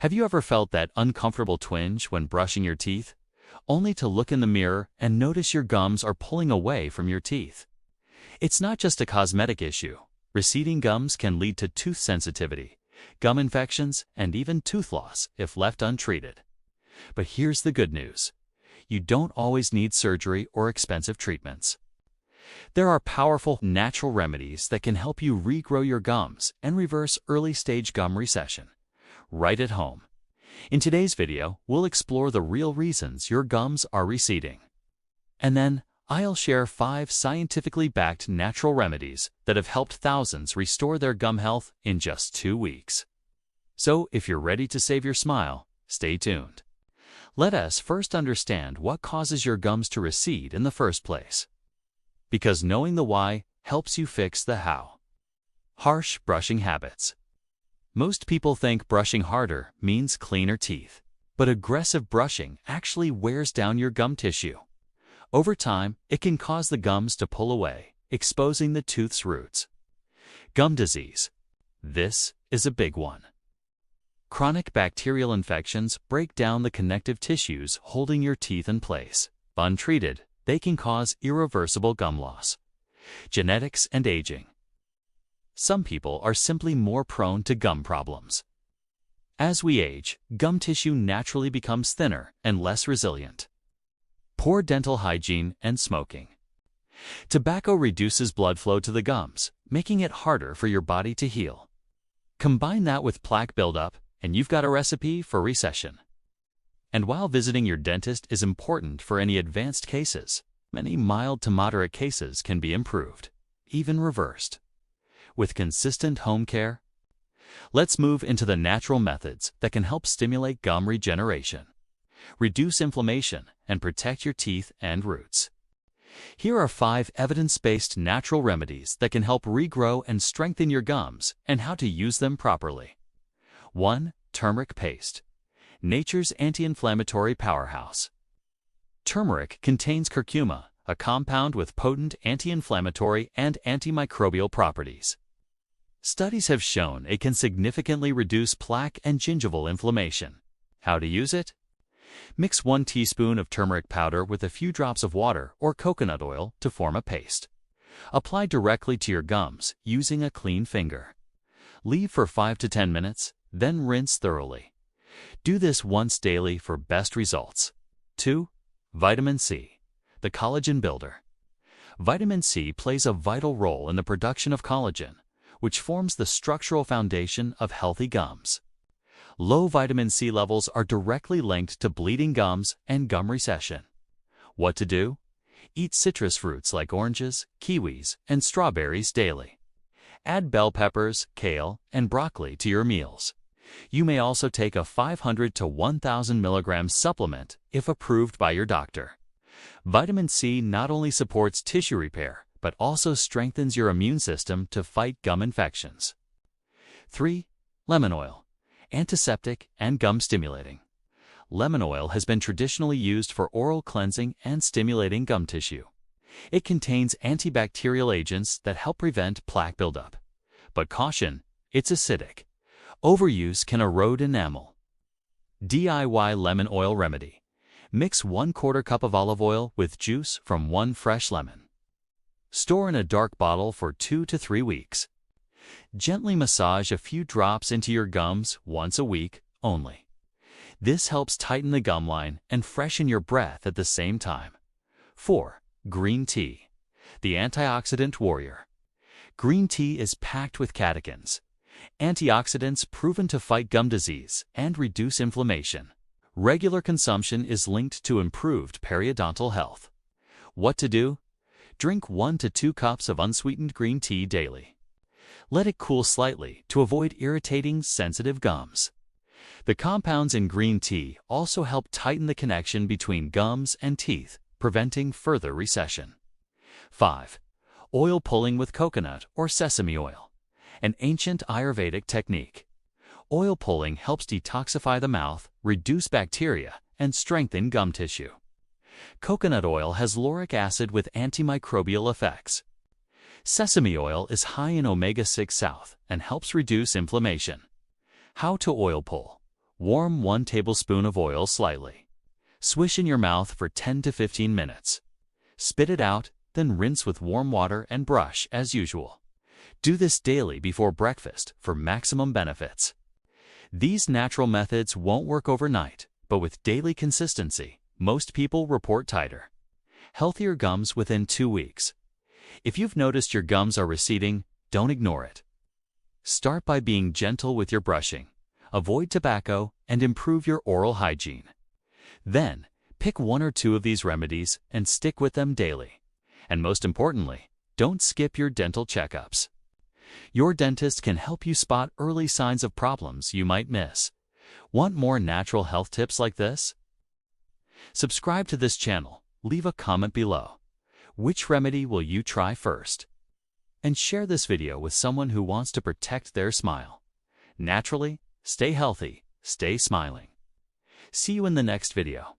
Have you ever felt that uncomfortable twinge when brushing your teeth, only to look in the mirror and notice your gums are pulling away from your teeth? It's not just a cosmetic issue. Receding gums can lead to tooth sensitivity, gum infections, and even tooth loss if left untreated. But here's the good news. You don't always need surgery or expensive treatments. There are powerful natural remedies that can help you regrow your gums and reverse early-stage gum recession right at home. In today's video, we'll explore the real reasons your gums are receding. And then, I'll share 5 scientifically backed natural remedies that have helped thousands restore their gum health in just 2 weeks. So, if you're ready to save your smile, stay tuned. Let us first understand what causes your gums to recede in the first place. Because knowing the why helps you fix the how. Harsh brushing habits. Most people think brushing harder means cleaner teeth, but aggressive brushing actually wears down your gum tissue. Over time, it can cause the gums to pull away, exposing the tooth's roots. Gum disease. This is a big one. Chronic bacterial infections break down the connective tissues holding your teeth in place. Untreated, they can cause irreversible gum loss. Genetics and aging. Some people are simply more prone to gum problems. As we age, gum tissue naturally becomes thinner and less resilient. Poor dental hygiene and smoking. Tobacco reduces blood flow to the gums, making it harder for your body to heal. Combine that with plaque buildup, and you've got a recipe for recession. And while visiting your dentist is important for any advanced cases, many mild to moderate cases can be improved, even reversed. With consistent home care, let's move into the natural methods that can help stimulate gum regeneration, reduce inflammation, and protect your teeth and roots. Here are 5 evidence-based natural remedies that can help regrow and strengthen your gums and how to use them properly. 1. Turmeric paste. Nature's anti-inflammatory powerhouse. Turmeric contains curcuma, a compound with potent anti-inflammatory and antimicrobial properties. Studies have shown it can significantly reduce plaque and gingival inflammation. How to use it? Mix 1 teaspoon of turmeric powder with a few drops of water or coconut oil to form a paste. Apply directly to your gums using a clean finger. Leave for 5 to 10 minutes, then rinse thoroughly. Do this once daily for best results. 2. Vitamin C, the collagen builder. Vitamin C plays a vital role in the production of collagen, which forms the structural foundation of healthy gums. Low vitamin C levels are directly linked to bleeding gums and gum recession. What to do? Eat citrus fruits like oranges, kiwis, and strawberries daily. Add bell peppers, kale, and broccoli to your meals. You may also take a 500 to 1,000 milligram supplement if approved by your doctor. Vitamin C not only supports tissue repair, but also strengthens your immune system to fight gum infections. 3. Lemon oil, antiseptic and gum stimulating. Lemon oil has been traditionally used for oral cleansing and stimulating gum tissue. It contains antibacterial agents that help prevent plaque buildup. But caution, it's acidic. Overuse can erode enamel. DIY lemon oil remedy. Mix 1/4 cup of olive oil with juice from 1 fresh lemon. Store in a dark bottle for 2 to 3 weeks. Gently massage a few drops into your gums once a week only. This helps tighten the gum line and freshen your breath at the same time. 4. Green tea, the antioxidant warrior. Green tea is packed with catechins, antioxidants proven to fight gum disease and reduce inflammation. Regular consumption is linked to improved periodontal health. What to do? Drink 1 to 2 cups of unsweetened green tea daily. Let it cool slightly to avoid irritating sensitive gums. The compounds in green tea also help tighten the connection between gums and teeth, preventing further recession. 5. Oil pulling with coconut or sesame oil, an ancient Ayurvedic technique. Oil pulling helps detoxify the mouth, reduce bacteria, and strengthen gum tissue. Coconut oil has lauric acid with antimicrobial effects. Sesame oil is high in omega-6 south and helps reduce inflammation. How to oil pull. Warm 1 tablespoon of oil slightly. Swish in your mouth for 10 to 15 minutes. Spit it out, then rinse with warm water and brush as usual. Do this daily before breakfast for maximum benefits. These natural methods won't work overnight, but with daily consistency, most people report tighter, healthier gums within 2 weeks. If you've noticed your gums are receding, don't ignore it. Start by being gentle with your brushing, avoid tobacco, and improve your oral hygiene. Then, pick 1 or 2 of these remedies and stick with them daily. And most importantly, don't skip your dental checkups. Your dentist can help you spot early signs of problems you might miss. Want more natural health tips like this? Subscribe to this channel, leave a comment below. Which remedy will you try first? And share this video with someone who wants to protect their smile. Naturally, stay healthy, stay smiling. See you in the next video.